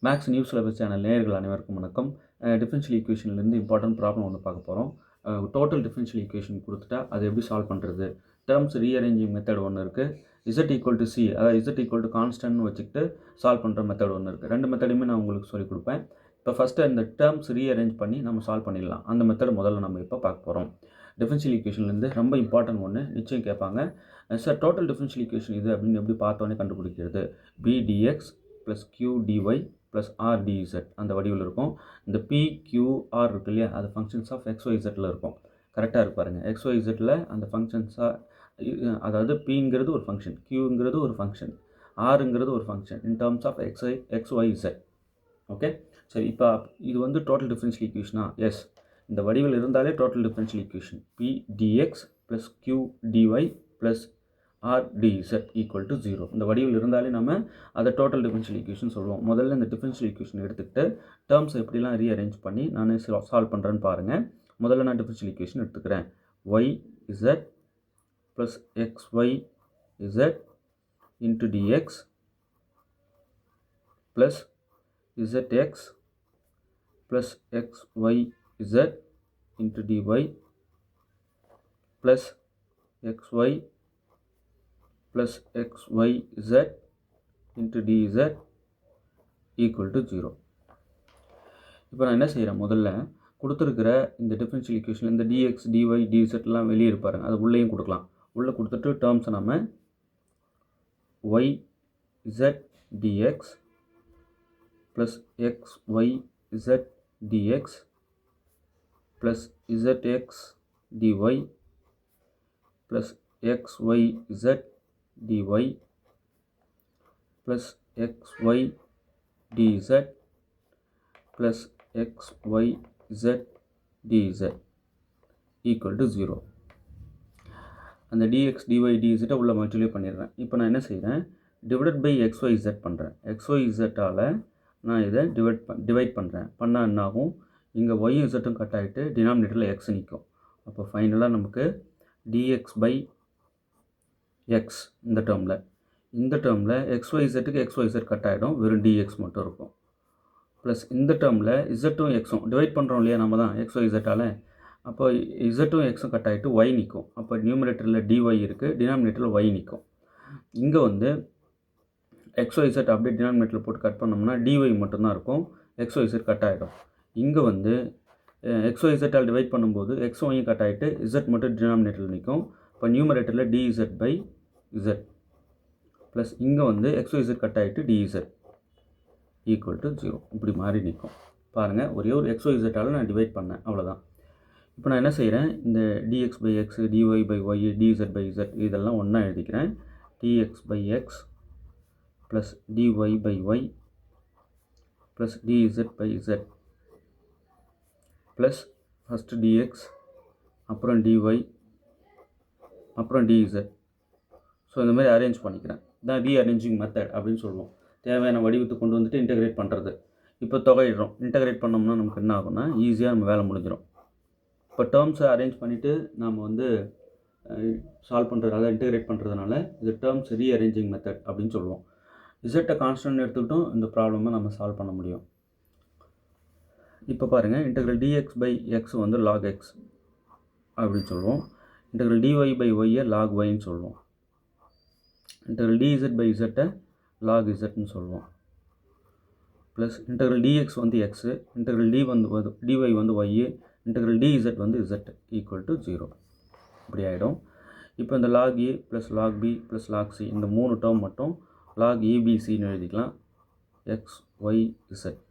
Maths news syllabus channel நேயர்கள் அனைவருக்கும் வணக்கம். டிஃபரன்ஷியல் ஈக்குவேஷன்லேருந்து இம்பார்ட்டன்ட் ப்ராப்ளம் ஒன்று பார்க்க போகிறோம். டோட்டல் டிஃபரன்ஷியல் ஈக்குவேஷன் கொடுத்துட்டா அது எப்படி சால்வ் பண்ணுறது, டேர்ம்ஸ் ரீஅரேஞ்சிங் மெத்தட் ஒன்று இருக்குது, இசட் ஈக்குவல் டு சி, அதாவது இசட் ஈக்குவல் டு கான்ஸ்டன்ட்னு வச்சுக்கிட்டு சால்வ் பண்ணுற மெத்தட் ஒன்று இருக்குது. ரெண்டு மெத்தடையுமே நான் உங்களுக்கு சொல்லிக் கொடுப்பேன். இப்போ ஃபஸ்ட்டு இந்த டேர்ம்ஸ் ரீஅரேஞ்ச் பண்ணி நம்ம சால்வ் பண்ணிடலாம். அந்த மெத்தட் முதல்ல நம்ம இப்போ பார்க்க போகிறோம். டிஃபரன்ஷியல் ஈக்குவேஷன்லேருந்து ரொம்ப இம்பார்ட்டன்ட் ஒன்று நிச்சயம் கேட்பாங்க. சார் டோட்டல் டிஃபரன்ஷியல் ஈக்குவேஷன் இது அப்படின்னு எப்படி பார்த்தோன்னே கண்டுபிடிக்கிறது? P dx plus Q dy plus R dz அந்த வடிவில் இருக்கும். இந்த பிக்யூஆர் இருக்கு இல்லையா, அது ஃபங்க்ஷன்ஸ் ஆஃப் எக்ஸ்ஒய்இசட்டில் இருக்கும். கரெக்டாக இருப்பாருங்க. எக்ஸ்ஒய்இசட்டில் அந்த ஃபங்க்ஷன்ஸாக, அதாவது பிங்கிறது ஒரு ஃபங்க்ஷன், கியூங்கிறது ஒரு ஃபங்க்ஷன், ஆருங்கிறது ஒரு function in terms of x y z. Okay, சரி. இப்போ இது வந்து டோட்டல் டிஃபரன்ஷியல் ஈக்குவேஷனா? எஸ், இந்த வடிவில் இருந்தாலே total differential equation. P d x plus Q dy plus R d z equal to 0 இந்த வடிவில் இருந்தாலே நம்ம அதை டோட்டல் டிஃபரன்ஷியல் ஈக்குவேஷன் சொல்லுவோம். முதல்ல இந்த டிஃபரன்ஷியல் ஈக்குவேஷன் எடுத்துக்கிட்டு டேர்ம்ஸ் எப்படிலாம் ரீஅரேஞ்ச் பண்ணி நான் சால்வ் பண்ணுறேன்னு பாருங்கள். முதல்ல நான் டிஃபரன்ஷியல் ஈக்குவேஷன் எடுத்துக்கிறேன். Y Z plus x y z into d x plus z x plus x y z into d y plus x y plus xyz into dz equal to 0. இப்போ நான் என்ன செய்கிறேன், முதல்ல கொடுத்துருக்கிற இந்த டிஃபரன்ஷியல் ஈக்குவேஷன் இந்த dx dy dzலாம் வெளியே இருப்பாருங்க, அது உள்ளேயும் கொடுக்கலாம். உள்ளே கொடுத்துட்டு டேர்ம்ஸை நம்ம yz dx plus xyz dx plus zx dy plus xyz dy plus xy dz plus xyz dz equal to 0. அந்த dx dy dz உள்ள மல்டிப்ளை பண்ணிடுறேன். இப்போ நான் என்ன செய்கிறேன், டிவைடட் பை xyz பண்ணுறேன். xyz-ஆல் நான் இதை டிவைட் பண்ணுறேன். பண்ணால் என்ன ஆகும், இங்கே yzம் கட் ஆகிட்டு டினாமினேட்டரில் x நிற்கும். அப்போ ஃபைனலாக நமக்கு dx பை எக்ஸ் இந்த டேர்மில் எக்ஸ்ஒய்இசட்டுக்கு எக்ஸ்ஒய்இசட் கட் ஆகிடும், வெறும் டிஎக்ஸ் மட்டும் இருக்கும். ப்ளஸ் இந்த டேர்மில் இசட்டும் எக்ஸும் டிவைட் பண்ணுறோம் இல்லையா நம்ம தான் எக்ஸ்ஒய்இசட்டால், அப்போ இசட்டும் எக்ஸும் கட் ஆகிட்டு ஒய் நிற்கும். அப்போ நியூமரேட்டரில் டிஒய் இருக்குது, டினாமினேட்டரில் ஒய் நிற்கும். இங்கே வந்து எக்ஸ்ஒய்இசட் அப்படியே டினாமினேட்டரில் போட்டு கட் பண்ணோம்னா டிஒய் மட்டும்தான் இருக்கும், எக்ஸ்ஒய்இசட் கட் ஆகிடும். இங்கே வந்து எக்ஸ்ஒய்இசட்டால் டிவைட் பண்ணும்போது எக்ஸும் ஒய்யும் கட் ஆகிட்டு இசட் மட்டும் டினாமினேட்டரில் நிற்கும். இப்போ நியூமரேட்டரில் டிஇசட் பை இசட் ப்ளஸ் இங்கே வந்து எக்ஸ்ஒய்இசட் கட் ஆகிட்டு டிஇசட் ஈக்குவல் டு 0 இப்படி மாறி நிற்கும். பாருங்கள், ஒரே ஒரு எக்ஸ்ஒய்இசட்டால் நான் டிவைட் பண்ணேன், அவ்வளோதான். இப்போ நான் என்ன செய்கிறேன், இந்த d x by x, d y by y, d z by z இதெல்லாம் ஒன்றா எழுதிக்கிறேன். D x by x plus d y by y plus d z by z plus first d x அப்புறம் டிஒய் அப்புறம் டிஇசட். ஸோ இந்த மாதிரி அரேஞ்ச் பண்ணிக்கிறேன். இதான் ரீஅரேஞ்சிங் மெத்தட் அப்படின்னு சொல்லுவோம். தேவையான வடிவத்தை கொண்டு வந்துட்டு இன்டெகிரேட் பண்ணுறது. இப்போ தொகையிடுறோம். இன்டெகிரேட் பண்ணோம்னா நமக்கு என்ன ஆகும்னா ஈஸியாக நம்ம வேலை முடிஞ்சிடும். இப்போ டேர்ம்ஸை அரேஞ்ச் பண்ணிவிட்டு நம்ம வந்து சால்வ் பண்ணுறது, அதாவது இன்டெகிரேட் பண்ணுறதுனால இது டேர்ம்ஸ் ரீஅரேஞ்சிங் மெத்தட் அப்படின்னு சொல்லுவோம். இசட்டை கான்ஸ்டன்ட் எடுத்துக்கிட்டும் இந்த ப்ராப்ளமை நம்ம சால்வ் பண்ண முடியும். இப்போ பாருங்கள், இன்டெகிரல் டிஎக்ஸ் பை எக்ஸ் வந்து லாக் எக்ஸ் அப்படின்னு சொல்லுவோம். இன்டெகிரல் டிஒய் பை ஒய்யை லாக் ஒய்ன்னு சொல்லுவோம். இன்டெகிரல் டிஇசட் பை இசட்டை லாக் இசட்னு சொல்லுவோம். ப்ளஸ் இன்டெகிரல் டிஎக்ஸ் வந்து எக்ஸு, இன்டெகிரல் டிஒய் வந்து ஒய்யு, இன்டெகிரல் டிஇசட் வந்து இசட் ஈக்குவல் டு 0 இப்படி ஆகிடும். இப்போ இந்த log A plus log B plus log C இந்த 3 டேர்ம் மட்டும் லாக் ஏபிசின்னு எழுதிக்கலாம். எக்ஸ் ஒய் இசட்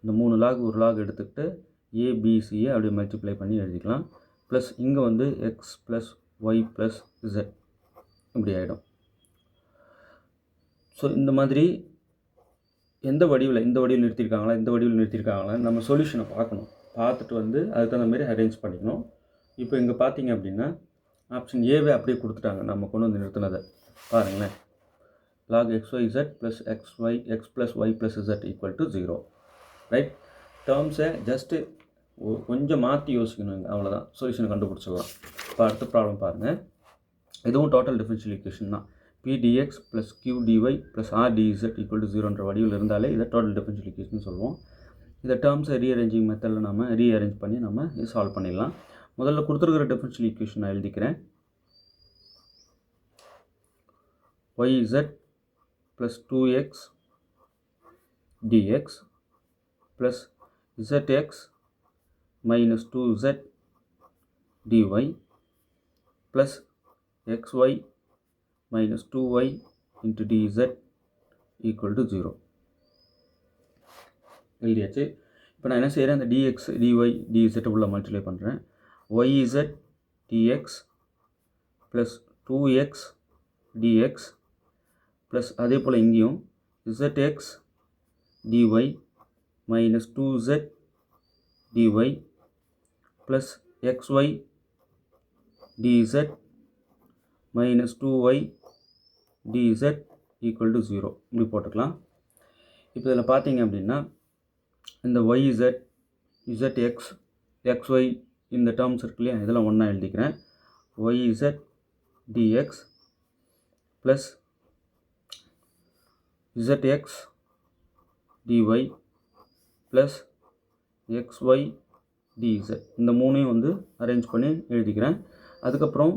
இந்த 3 லாக் ஒரு லாக் எடுத்துக்கிட்டு ஏபிசியை அப்படியே மல்டிப்ளை பண்ணி எழுதிக்கலாம். ப்ளஸ் இங்கே வந்து x plus y plus z இப்படி ஆகிடும். ஸோ இந்த மாதிரி இந்த வடிவில் நிறுத்தியிருக்காங்களா, இந்த வடிவில் நிறுத்தியிருக்காங்களா, நம்ம சொல்யூஷனை பார்க்கணும். பார்த்துட்டு வந்து அதுக்கு தகுந்த மாதிரி அரேஞ்ச் பண்ணிக்கணும். இப்போ இங்கே பார்த்தீங்க அப்படின்னா ஆப்ஷன் ஏவே அப்படியே கொடுத்துட்டாங்க, நம்ம கொண்டு வந்து நிறுத்தினதை பாருங்களேன். Log xyz plus x plus y plus z equal to 0 right. டேர்ம்ஸை ஜஸ்ட்டு கொஞ்சம் மாற்றி யோசிக்கணும், அவ்வளோதான். சொல்யூஷனை கண்டுபிடிச்சிடலாம். இப்போ அடுத்த ப்ராப்ளம் பாருங்கள். இதுவும் டோட்டல் டிஃபரன்ஷியல் ஈக்குவேஷன் தான். p dx plus q dy plus r dz equal to 0 என்ற வடிவில் இருந்தாலே இதை டோட்டல் டிஃபரன்ஷியல் ஈக்குவேஷன் சொல்லுவோம். இந்த டேர்ம்ஸை ரீஅரேஞ்சிங் மெத்தடில் நம்ம ரீஅரேஞ்ச் பண்ணி நம்ம இது சால்வ் பண்ணிடலாம். முதல்ல கொடுத்துருக்கிற டிஃபரன்ஷியல் ஈக்குவேஷன் நான் எழுதிக்கிறேன். yz plus 2x dx plus zx minus 2z dy plus xy minus 2y into dz equal to 0 எழுதியாச்சு. இப்போ நான் என்ன செய்கிறேன், அந்த dx dy dz உள்ள மல்டிப்ளை பண்ணுறேன். yz dx plus 2x dx plus அதே போல் இங்கேயும் zx dy minus 2z dy plus xy dz minus 2y dz equal to 0 இப்படி போட்டுக்கலாம். இப்போ இதில் பார்த்தீங்க அப்படின்னா இந்த yz zx xy இந்த டேர்ம்ஸ் இருக்கு இல்லையா, இதெல்லாம் ஒன்றா எழுதிக்கிறேன். yz dx plus zx dy plus xy dz இந்த மூணையும் வந்து அரேஞ்ச் பண்ணி எழுதிக்கிறேன். அதுக்கப்புறம்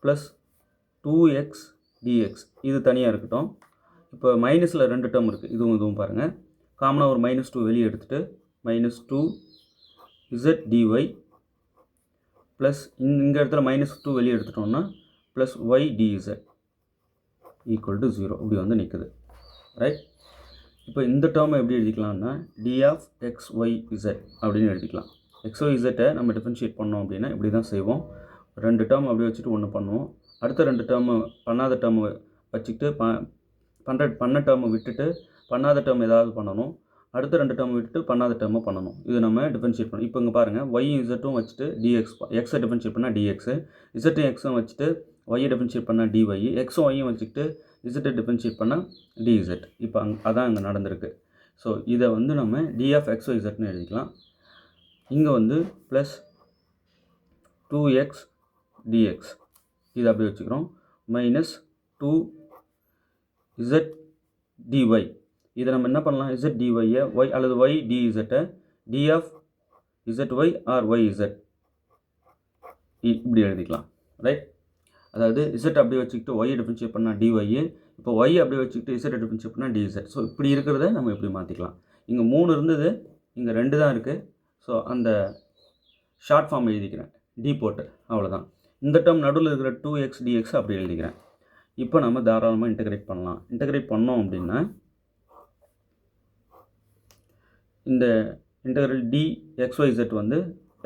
ப்ளஸ் 2x dx இது தனியாக இருக்கட்டும். இப்போ மைனஸில் ரெண்டு டேர்ம் இருக்குது, இதுவும் பாருங்கள். காமனாக ஒரு -2 வெளியே எடுத்துகிட்டு -2z dy ப்ளஸ் இந்த இடத்துல -2 வெளியே எடுத்துட்டோம்னா plus y dz equal to 0 இப்படி வந்து நிற்குது. ரைட். இப்போ இந்த டேர்மை எப்படி எழுதிக்கலாம்னா d of xyz அப்படின்னு எழுதிக்கலாம். xyzஐ நம்ம டிஃபரன்ஷியேட் பண்ணோம் அப்படின்னா இப்படி தான் செய்வோம். ரெண்டு டேர்ம் அப்படியே வச்சுட்டு ஒன்று பண்ணுவோம். அடுத்த ரெண்டு டேர்மு பண்ணாத டேர்மு வச்சுக்கிட்டு பண்ண டேர்மை விட்டுட்டு பண்ணாத டேர்ம் ஏதாவது பண்ணணும். அடுத்த ரெண்டு டேர்மை விட்டுட்டு பண்ணாத டேர்மை பண்ணணும். இது நம்ம டிஃபரன்ஷியேட் பண்ணணும். இப்போ இங்கே பாருங்கள், y z வச்சுட்டு dx எக்ஸை டிஃபரன்ஷியேட் பண்ணால் dx, z எக்ஸும் வச்சுட்டு y டிஃபரன்ஷியேட் பண்ணால் dy, எக்ஸும் y வச்சுக்கிட்டு z டிஃபரன்ஷியேட் பண்ணால் dz. இப்போ அதான் இங்கே நடந்திருக்கு. ஸோ இதை வந்து நம்ம d of xyzன்னு எழுதிக்கலாம். இங்கே வந்து ப்ளஸ் 2x dx இது அப்படியே வச்சுக்கிறோம். மைனஸ் 2z dy இதை நம்ம என்ன பண்ணலாம், z dy y அல்லது y dz d of zy or yz இப்படி எழுதிக்கலாம். ரைட். அதாவது z அப்படியே வச்சுக்கிட்டு y டிஃபரன்ஷியேட் பண்ணால் dy, இப்போ y அப்படியே வச்சுக்கிட்டு z டிஃபரன்ஷியேட் பண்ணால் dz. ஸோ இப்படி இருக்கிறத நம்ம இப்படி மாற்றிக்கலாம். இங்கே 3 இருந்தது, இங்கே 2 தான் இருக்குது. ஸோ அந்த ஷார்ட் ஃபார்ம் எழுதிக்கிறேன், d போட்டு, அவ்வளோதான். இந்த டேர்ம் நடுவில் இருக்கிற 2x dx அப்படி எழுதிக்கிறேன். இப்போ நம்ம தாராளமாக இன்டகிரேட் பண்ணலாம். இன்டகிரேட் பண்ணோம் அப்படின்னா இந்த இன்டகரல் dxyz வந்து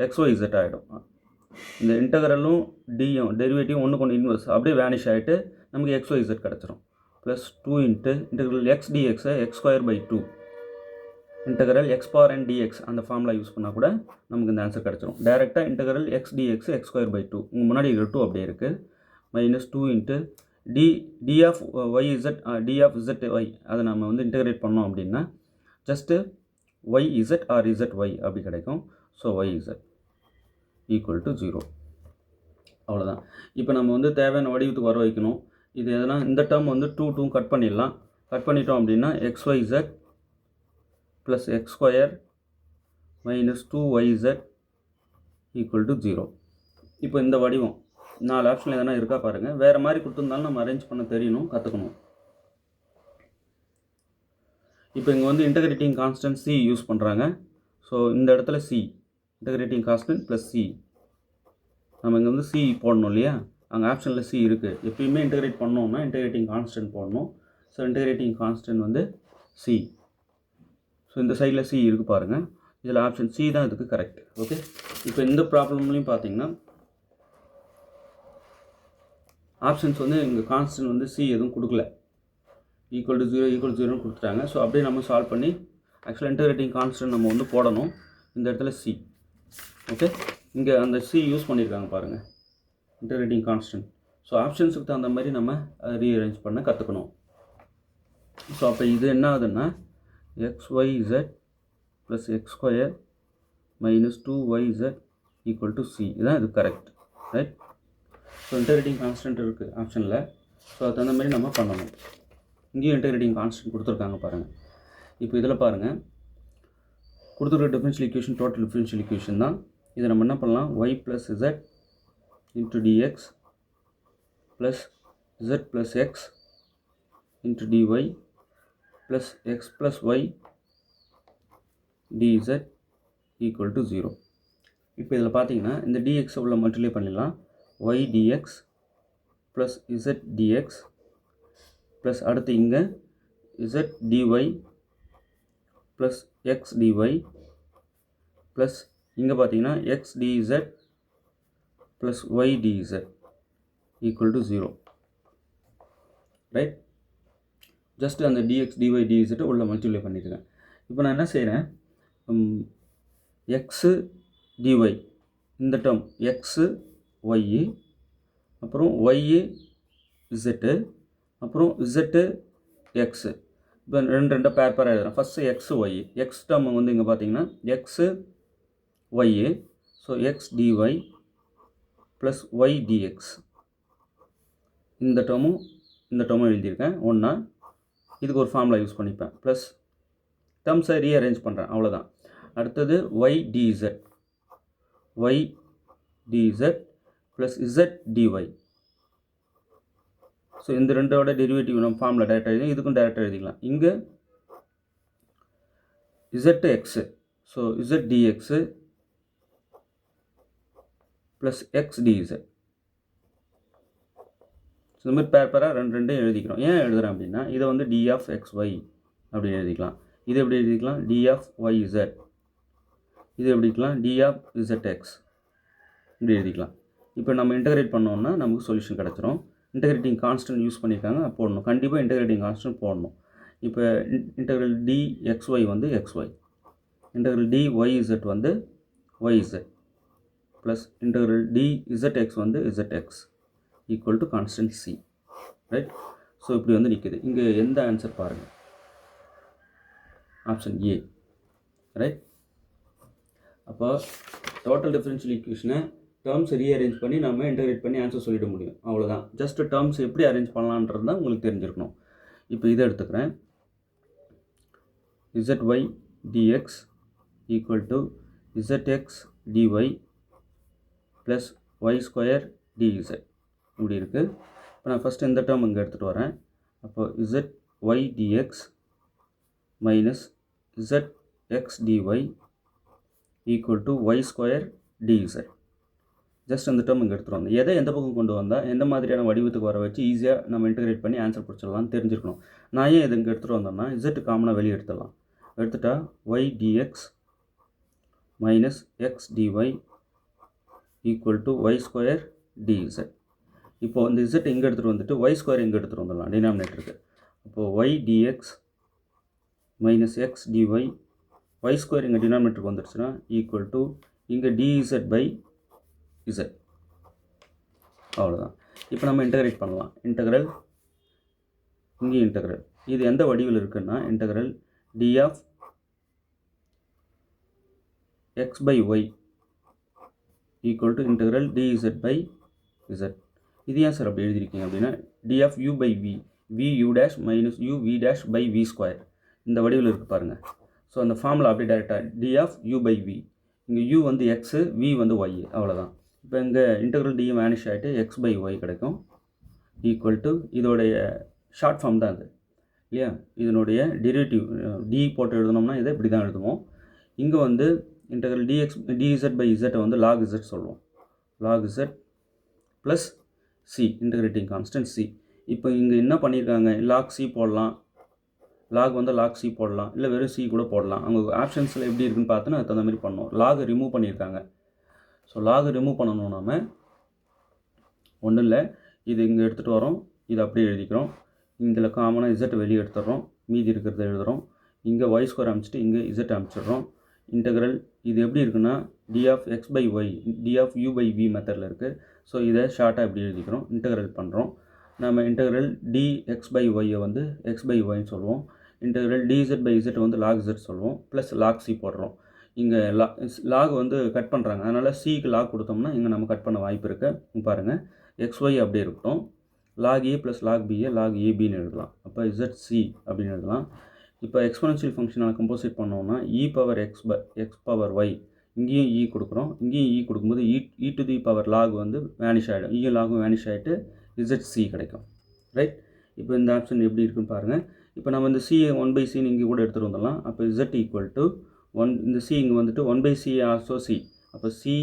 xyz ஆகிடும். இந்த இன்டகரலும் டியும் டெரிவேட்டிவ் ஒன்றுக்கு ஒன்று இன்வெர்ஸ் அப்படியே வேனிஷ் ஆகிட்டு நமக்கு xyz கிடச்சிரும். Plus 2 into integral x dxஐ x²/2 integral x power n dx அந்த ஃபார்முலா யூஸ் பண்ணால் கூட நமக்கு இந்த ஆன்சர் கிடச்சிரும். டேரெக்டாக இன்டகரல் x dx x²/2 இங்கே முன்னாடி இருக்கிற 2 அப்படியே இருக்குது. -2 into d of yz d of zy அதை நம்ம வந்து இன்டகிரேட் பண்ணோம் அப்படின்னா ஜஸ்ட்டு yz or zy அப்படி கிடைக்கும். ஸோ yz ஈக்குவல் டு 0 அவ்வளோதான். இப்போ நம்ம வந்து தேவையான வடிவத்துக்கு வர வைக்கணும். இது எதனா இந்த டேர்ம் வந்து 2 கட் பண்ணிடலாம். கட் பண்ணிட்டோம் அப்படின்னா xyz plus x² minus 2yz equal to 0. இப்போ இந்த வடிவம் 4 ஆப்ஷனில் எதனா இருக்கா பாருங்கள். வேறு மாதிரி கொடுத்துருந்தாலும் நம்ம அரேஞ்ச் பண்ண தெரியணும், கற்றுக்கணும். இப்போ இங்கே வந்து இன்டகிரேட்டிங் கான்ஸ்டன்ட் c யூஸ் பண்ணுறாங்க. ஸோ இந்த இடத்துல c integrating constant plus c நம்ம இங்கே வந்து c போடணும் இல்லையா, அங்கே ஆப்ஷனில் c இருக்குது. எப்பயுமே இன்டகிரேட் பண்ணோம்னா இன்டகிரேட்டிங் கான்ஸ்டன்ட் போடணும். ஸோ இன்டகிரேட்டிங் கான்ஸ்டன்ட் வந்து c. ஸோ இந்த சைடில் c இருக்குது பாருங்கள். இதில் ஆப்ஷன் c தான் இதுக்கு கரெக்ட். ஓகே. இப்போ இந்த ப்ராப்ளம்லையும் பார்த்தீங்கன்னா ஆப்ஷன்ஸ் வந்து இங்கே கான்ஸ்டன்ட் வந்து c எதுவும் கொடுக்கல. ஈக்குவல் டு 0 கொடுத்துட்டாங்க. ஸோ அப்படியே நம்ம சால்வ் பண்ணி ஆக்சுவலாக இன்டகிரேட்டிங் கான்ஸ்டன்ட் நம்ம வந்து போடணும். இந்த இடத்துல c. ஓகே. இங்கே அந்த c யூஸ் பண்ணியிருக்காங்க பாருங்கள், இன்டகிரேட்டிங் கான்ஸ்டன்ட். ஸோ ஆப்ஷன்ஸுக்கு தகுந்த மாதிரி நம்ம ரீஅரேஞ்ச் பண்ண கற்றுக்கணும். ஸோ அப்போ இது என்ன ஆகுதுன்னா xyz plus x² minus 2yz equal to c இதுதான் இது correct. Right. So integrating constant இருக்குது ஆப்ஷனில். ஸோ அதுக்கு தகுந்த மாதிரி நம்ம பண்ணணும். இங்கேயும் இன்டெகிரேட்டிங் கான்ஸ்டன்ட் கொடுத்துருக்காங்க பாருங்கள். இப்போ இதில் பாருங்கள், கொடுத்துருக்க differential equation total differential equation தான். இதை நம்ம என்ன பண்ணலாம், y + z * dx + z + x * dy + x + y dz = 0. இப்போ இதில் பார்த்தீங்கன்னா இந்த dx உள்ள மல்டிப்ளை பண்ணிடலாம். y dx + z dx plus அடுத்து இங்கே z dy plus x dy plus இங்கே பார்த்தீங்கன்னா x dz plus y dz = 0. Right, just அந்த dx dy dz உள்ள மல்டிப்ளை பண்ணியிருக்கேன். இப்போ நான் என்ன செய்கிறேன், x dy இந்த டேர்ம் x y அப்புறம் y z அப்புறம் z x, இப்போ ரெண்டு பேராக எழுதுறேன். First x y, x term வந்து இங்கே பார்த்தீங்கன்னா x y, so x d y plus y d x இந்த டேர்மும் எழுதியிருக்கேன் ஒன்றா. இதுக்கு ஒரு ஃபார்முலா யூஸ் பண்ணிப்பேன், ப்ளஸ் டேர்ம்ஸை ரீஅரேஞ்ச் பண்ணுறேன், அவ்வளோதான். அடுத்தது y d z plus z d y. So இந்த ரெண்டோட டெரிவேட்டிவ் நம்ம ஃபார்மில் டேரெக்டாக எழுதி, இதுக்கும் டேரெக்டாக எழுதிக்கலாம். இங்கே Z x, so Z dx plus X டிஇசட். So இந்த மாதிரி பேராக ரெண்டையும் எழுதிக்கிறோம். ஏன் எழுதுகிறேன் அப்படின்னா, இதை வந்து டி ஆஃப் எக்ஸ் ஒய் அப்படி எழுதிக்கலாம். இது எப்படி எழுதிக்கலாம், டி ஆஃப் ஒய் இசட். இது எப்படி இருக்கலாம், டி ஆஃப் இசட் எக்ஸ் இப்படி எழுதிக்கலாம். இப்போ நம்ம இன்டகிரேட் பண்ணோம்னா நமக்கு சொல்யூஷன் கிடச்சிரும். இன்டகிரேட்டிங் கான்ஸ்டன்ட் யூஸ் பண்ணியிருக்காங்க, போடணும், கண்டிப்பாக இன்டகிரேட்டிங் கான்ஸ்டன்ட் போடணும். இப்போ இன்டகிரல் டி எக்ஸ்ஒய் வந்து x y, integral D y z வந்து ஒய் Z plus integral D z x வந்து z x equal to constant C. Right, so இப்படி வந்து நிற்குது. இங்கே எந்த ஆன்சர் பாருங்கள், ஆப்ஷன் ஏ. ரைட், அப்போ டோட்டல் டிஃபரன்ஷியல் ஈக்குவேஷனை டேர்ம்ஸ் ரீஅரேஞ்ச் பண்ணி நம்ம இன்டகிரேட் பண்ணி ஆன்சர் சொல்லிட முடியும், அவ்வளோதான். ஜஸ்ட் டேர்ம்ஸ் எப்படி அரேஞ்ச் பண்ணலான்றது தான் உங்களுக்கு தெரிஞ்சிருக்கணும். இப்போ இதை எடுத்துக்கிறேன், ZY dx = ZX dy plus y² dz இப்படி இருக்குது. இப்போ நான் ஃபஸ்ட்டு இந்த டேர்ம் இங்கே எடுத்துகிட்டு வரேன். அப்போ ZY dx minus ZX dy = y² dz. Just அந்த டேர்ம் இங்கே எடுத்துகிட்டு வந்தோம். எதை எந்த பக்கம் கொண்டு வந்தால் எந்த மாதிரியான வடிவத்துக்கு வர வச்சு ஈஸியாக நம்ம இன்டகிரேட் பண்ணி ஆன்சர் பிடிச்சிடலாம்னு தெரிஞ்சுக்கணும். நான் ஏன் இதை இங்கே எடுத்துகிட்டு வந்தோம்னா, இசட் காமனாக வெளியே எடுத்துடலாம். எடுத்துட்டா y dx minus x dy = y² dz. இப்போது இந்த z இங்கே எடுத்துகிட்டு வந்துட்டு y² இங்கே எடுத்துகிட்டு வந்துடலாம் டினாமினேட்டருக்கு. அப்போது y dx minus x dy y² இங்கே டினாமினேட்டருக்கு வந்துடுச்சுன்னா ஈக்குவல் இங்கே dz பை z, அவ்வளோதான். இப்போ நம்ம இன்டகிரேட் பண்ணலாம். இன்டகிரல் இங்கே இன்டகிரல் இது எந்த வடிவில் இருக்குன்னா, integral d of x by y equal to integral dz by z. இது ஏன் சார் அப்படி எழுதியிருக்கீங்க அப்படின்னா, d of u by v, v u dash minus u v dash by v square இந்த வடிவில் இருக்குது பாருங்கள். ஸோ அந்த ஃபார்முலா அப்படி டேரெக்டாக d of u by v, இங்கே யூ வந்து எக்ஸு, வி வந்து ஒய், அவ்வளோதான். இப்போ இங்கே இன்டகிரல் டி வேனிஷ் ஆகிட்டு எக்ஸ் பை ஒய் கிடைக்கும் ஈக்குவல் டு இதோடைய ஷார்ட் ஃபார்ம் தான் அது இல்லையா. இதனுடைய டெரிவேட்டிவ் டி போட்டு எழுதணும்னா இதை இப்படி தான் எழுதுவோம். இங்கே வந்து இன்டகிரல் dz பை z வந்து log z சொல்லுவோம், log z plus C integrating constant C. இப்போ இங்கே என்ன பண்ணியிருக்காங்க, log c போடலாம், log வந்து log c போடலாம், இல்லை வெறும் c கூட போடலாம். அவங்க ஆப்ஷன்ஸில் எப்படி இருக்குன்னு பார்த்துன்னு அதுக்கு தகுந்த மாதிரி பண்ணணும். log ரிமூவ் பண்ணியிருக்காங்க. ஸோ log ரிமூவ் பண்ணணும். நம்ம ஒன்றும் இல்லை, இது இங்கே எடுத்துகிட்டு வரோம், இது அப்படியே எழுதிக்கிறோம். இதில் காமனாக z வெளியே எடுத்துடுறோம், மீதி இருக்கிறத எழுதுகிறோம். இங்கே y² அமைச்சிட்டு இங்கே z அமைச்சிடுறோம். இன்டகிரல் இது எப்படி இருக்குன்னா, d of x by y, d of u by v மெத்தடில் இருக்குது. ஸோ இதை ஷார்ட்டாக எப்படி எழுதிக்கிறோம், இன்டகிரல் பண்ணுறோம். நம்ம இன்டகிரல் டி எக்ஸ் பை ஒய்யை வந்து எக்ஸ் பை ஒய்ன்னு சொல்லுவோம். இன்டகிரல் dz பை z வந்து log z சொல்லுவோம், ப்ளஸ் log c போடுறோம். இங்கே லாக் வந்து கட் பண்ணுறாங்க, அதனால் சிக்கு லாக் கொடுத்தோம்னா இங்கே நம்ம கட் பண்ண வாய்ப்பு இருக்குது. பாருங்கள், xy அப்படியே இருக்கட்டும், log a plus log b log abன்னு எழுதலாம். அப்போ zc அப்படின்னு எழுதலாம். இப்போ எக்ஸ்பொனென்ஷியல் ஃபங்க்ஷனை கம்போசிட் பண்ணோம்னா e power x power y, இங்கேயும் e கொடுக்குறோம், இங்கேயும் e கொடுக்கும்போது e to the power log வந்து வேனிஷ் ஆகிடும், இயும் லாகும் வேனிஷ் ஆகிட்டு zc கிடைக்கும். ரைட். இப்போ இந்த ஆப்ஷன் எப்படி இருக்குன்னு பாருங்கள். இப்போ நம்ம இந்த c 1/c இங்கே கூட எடுத்துகிட்டு வந்துடலாம். அப்போ z ஈக்குவல் டு 1, இந்த c இங்கே வந்துட்டு 1/c ஆல்சோ c. அப்போ c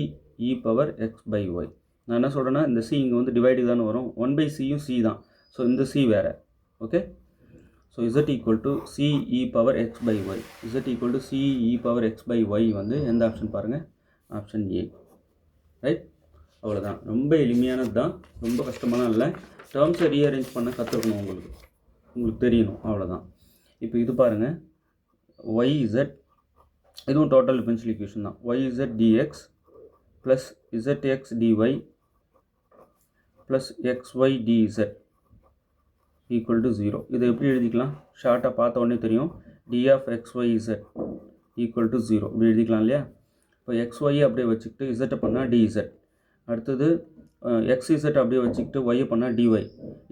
e power x by y. நான் என்ன சொல்கிறேன்னா, இந்த c இங்கே வந்து டிவைடு தானே வரும், 1/cயும் c தான். ஸோ இந்த c வேறு. Okay. So z equal to c e power x by y. z equal to c e power x by y வந்து எந்த ஆப்ஷன் பாருங்கள்? Option A. ரைட். அவ்வளோதான். ரொம்ப எளிமையானது தான், ரொம்ப கஷ்டமான இல்லை. டேர்ம்ஸை ரீஅரேஞ்ச் பண்ண கற்றுக்கணும், உங்களுக்கு தெரியணும், அவ்வளோதான். இப்போ இது பாருங்கள், yz, இதுவும் டோட்டல் டிஃபரன்ஷியல் ஈக்குவேஷன் தான். yz dx plus zx dy plus xy dz equal to 0. இதை எப்படி எழுதிக்கலாம்? ஷார்ட்டாக பார்த்த உடனே தெரியும், d of xyz equal to 0 இப்படி எழுதிக்கலாம் இல்லையா? இப்போ xy அப்படியே வச்சுக்கிட்டு z பண்ணால் dz, அடுத்தது xz அப்படியே வச்சுக்கிட்டு y பண்ணால் dy,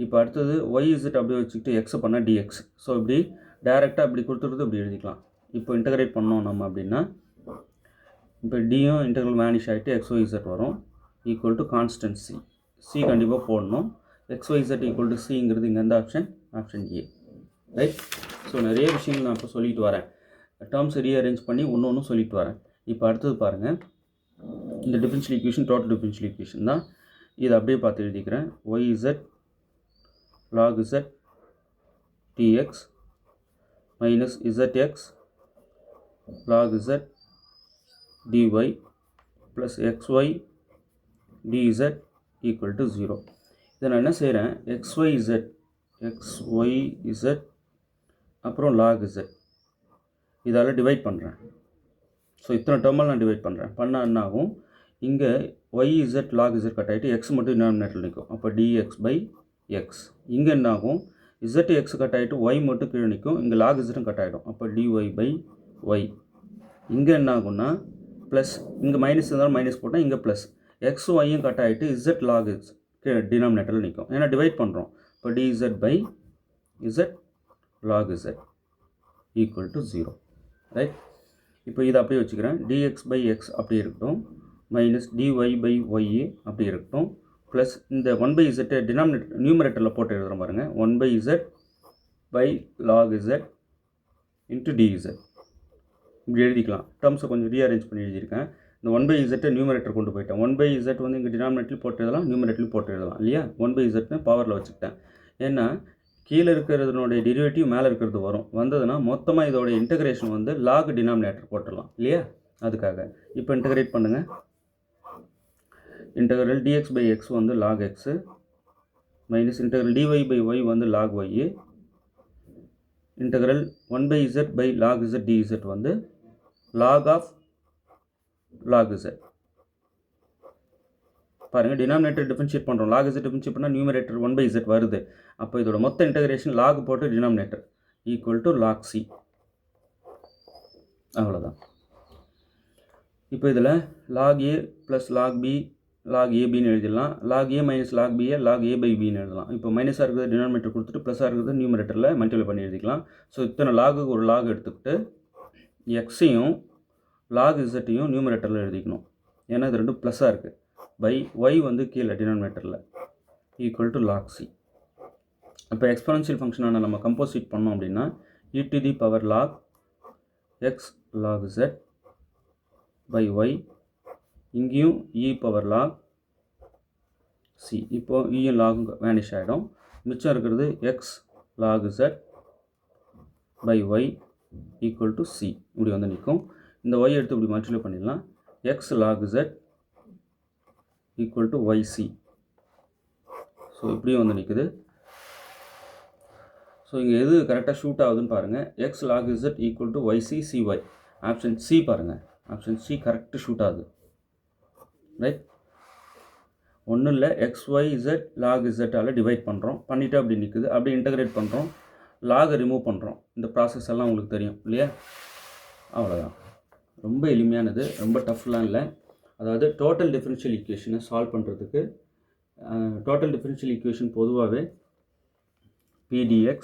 இப்போ அடுத்தது yz அப்படியே வச்சுக்கிட்டு x பண்ணால் dx. ஸோ இப்படி டைரெக்டாக இப்படி கொடுத்துருது இப்படி எழுதிக்கலாம். இப்போ இன்டகிரேட் பண்ணோம் நம்ம அப்படின்னா, இப்போ டியும் இன்டகிரல் வேனிஷ் ஆகிட்டு xyz வரும், ஈக்குவல் டு கான்ஸ்டன்ட் c கண்டிப்பாக போடணும். xyz ஈக்குவல் டு சிங்கிறது இங்கே எந்த option? Option A. Right. So நிறைய விஷயங்கள் நான் இப்போ சொல்லிட்டு வரேன், டேர்ம்ஸ் ரீஅரேஞ்ச் பண்ணி ஒன்று சொல்லிட்டு வரேன். இப்போ அடுத்தது பாருங்கள், இந்த differential equation total differential equation தான். இதை அப்படியே பார்த்து எழுதிக்கிறேன். yz log z dx minus zx log z dy plus xy dz equal to 0. இதை நான் என்ன செய்கிறேன், xyz அப்புறம் log z இதால் டிவைட் பண்ணுறேன். ஸோ இத்தனை டேர்மல் நான் டிவைட் பண்ணுறேன். பண்ணால் என்ன ஆகும், இங்கே yz log z கட் ஆகிட்டு x மட்டும் டினாமினேட்டரில் நிற்கும். அப்போ dx பை x. இங்கே என்ன ஆகும், zx கட் ஆகிட்டு y மட்டும் கீழே நிற்கும், இங்கே log zம் கட் ஆகிடும். அப்போ dy பை y. இங்கே என்ன ஆகும்னா ப்ளஸ், இங்கே மைனஸ் இருந்தாலும் மைனஸ் போட்டால் இங்கே ப்ளஸ், எக்ஸ் ஒய்யும் கட் ஆகிட்டு z log z கீழே டினாமினேட்டரில் நிற்கும், ஏன்னா டிவைட் பண்ணுறோம். இப்போ dz by z log z equal to 0. Right. இப்போ இதை அப்படியே வச்சுக்கிறேன். dx பை x அப்படி இருக்கட்டும், மைனஸ் dy பை y அப்படி இருக்கட்டும், ப்ளஸ் இந்த 1/z டினாமினேட்டர் நியூமரேட்டரில் போட்டு எழுதுகிற பாருங்கள், 1/z by log z into dz இப்படி எழுதிக்கலாம். டேர்ம்ஸை கொஞ்சம் ரீஅரேஞ்ச் பண்ணி எழுதியிருக்கேன். இந்த 1/z நியூமரேட்டர் கொண்டு போயிட்டேன். 1/z வந்து இங்கே டினாமினேட்டரில் போட்டு எழுதலாம், நியூமரேட்டரில் போட்டு எழுதலாம் இல்லையா? 1/zன்னு பவரில் வச்சுக்கிட்டேன். ஏன்னா கீழே இருக்கிறதுனுடைய டெரிவேட்டிவ் மேலே இருக்கிறது வரும், வந்ததுன்னா மொத்தமாக இதோட இன்டகிரேஷன் வந்து லாக் டினாமினேட்டர் போட்டுடலாம் இல்லையா? அதுக்காக இப்போ இன்டகிரேட் பண்ணுங்கள். இன்டகிரல் dx பை x வந்து log x minus integral dy by y வந்து log y, integral 1/z by log z dz வந்து log ஆஃப் log z. பாருங்கள், டினாமினேட்டர் டிஃபரன்ஷியேட் பண்ணுறோம், log z டிஃபரன்ஷியேட் பண்ணால் நியூமரேட்டர் 1/z வருது. அப்போ இதோட மொத்த இன்டகிரேஷன் log போட்டு denominator equal to log c. அவ்வளோதான். இப்போ இதில் log a plus log b log abன்னு எழுதிடலாம். log a minus log b log a by bன்னு எழுதலாம். இப்போ மைனஸாக இருக்கிறது டினாமினேட்டர் கொடுத்துட்டு ப்ளஸ்ஸாக இருக்கிறது நியூமரேட்டரில் மல்டிப்ளை பண்ணி எழுதிக்கலாம். ஸோ இத்தனை லாகுக்கு ஒரு லாக் எடுத்துக்கிட்டு எக்ஸையும் log z-ஐயும் நியூமரேட்டரில் எழுதிக்கணும், ஏன்னா இது ரெண்டும் ப்ளஸ்ஸாக இருக்குது. பை y வந்து கீழே டினாமினேட்டரில் ஈக்குவல் டு log c. இப்போ எக்ஸ்பொனென்ஷியல் ஃபங்க்ஷனான நம்ம கம்போசிட் பண்ணோம் அப்படின்னா e to the power log x log z by y, இங்கேயும் e பவர் log c. இப்போது இயும் லாகும் வேனிஷ் ஆகிடும், மிச்சம் இருக்கிறது x log z by y equal to c இப்படி வந்து நிற்கும். இந்த y எடுத்து இப்படி மல்டிப்ளை பண்ணிடலாம், x log z equal to yc. So இப்படியும் வந்து நிற்குது. ஸோ இங்கே எது கரெக்டாக ஷூட் ஆகுதுன்னு பாருங்கள், x log z equal to yc cy. Option C பாருங்கள், ஆப்ஷன் சி கரெக்டு ஷூட் ஆகுது. ரைட். ஒன்றும் இல்லை, xyz log z-ஆல் டிவைட் பண்ணுறோம், பண்ணிவிட்டு அப்படி நிற்குது, அப்படி இன்டகிரேட் பண்ணுறோம், லாகை ரிமூவ் பண்ணுறோம். இந்த ப்ராசஸ் எல்லாம் உங்களுக்கு தெரியும் இல்லையா? அவ்வளோதான். ரொம்ப எளிமையானது, ரொம்ப டஃப்லாம் இல்லை. அதாவது டோட்டல் டிஃபரன்ஷியல் ஈக்குவேஷனை சால்வ் பண்ணுறதுக்கு டோட்டல் டிஃபரன்ஷியல் ஈக்குவேஷன் பொதுவாகவே pdx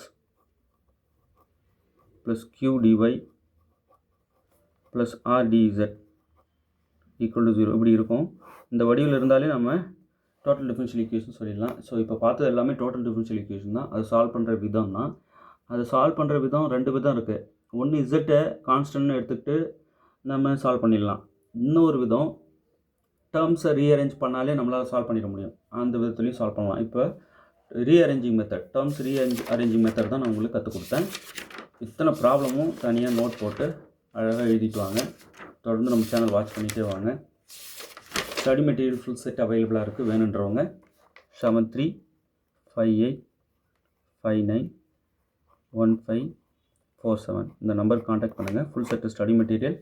plus qdy plus rdz equal to 0 இப்படி இருக்கும். இந்த வடிவில் இருந்தாலே நம்ம டோட்டல் டிஃபரன்ஷியல் ஈக்குவேஷன் சொல்லிடலாம். ஸோ இப்போ பார்த்தது எல்லாமே டோட்டல் டிஃபரன்ஷியல் ஈக்குவேஷன் தான். அது சால்வ் பண்ணுற விதம் தான். அது சால்வ் பண்ணுற விதம் 2 விதம் இருக்குது. ஒன்று இசட்டை கான்ஸ்டன்ட்னு எடுத்துக்கிட்டு நம்ம சால்வ் பண்ணிடலாம். இன்னொரு விதம் டேர்ம்ஸை ரீஅரேஞ்ச் பண்ணாலே நம்மளால் சால்வ் பண்ணிட முடியும். அந்த விதத்துலையும் சால்வ் பண்ணலாம். இப்போ rearranging method, terms rearranging method தான் நான் உங்களுக்கு கற்றுக் கொடுத்தேன். இத்தனை ப்ராப்ளமும் தனியாக நோட் போட்டு அழகாக எழுதிட்டு வாங்க. தொடர்ந்து நம்ம சேனல் வாட்ச் பண்ணிகிட்டே வாங்க. ஸ்டடி மெட்டீரியல் ஃபுல் செட் அவைலபிளாக இருக்குது. வேணுன்றவங்க 7358591547 இந்த நம்பருக்கு காண்டாக்ட் பண்ணுங்கள். ஃபுல் செட்டு ஸ்டடி மெட்டீரியல்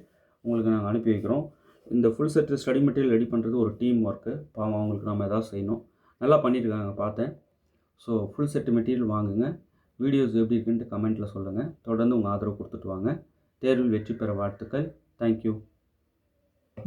உங்களுக்கு நாங்கள் அனுப்பி வைக்கிறோம். இந்த full set study material ready பண்ணுறது ஒரு டீம் ஒர்க்கு. பாவம் அவங்களுக்கு நம்ம எதாவது செய்யணும். நல்லா பண்ணியிருக்காங்க பார்த்தேன். ஸோ ஃபுல் செட்டு மெட்டீரியல் வாங்குங்க. வீடியோஸ் எப்படி இருக்குன்ட்டு கமெண்ட்டில் சொல்லுங்கள். தொடர்ந்து உங்கள் ஆதரவு கொடுத்துட்டு வாங்க. தேர்வில் வெற்றி பெற வாழ்த்துக்கள். தேங்க்யூ.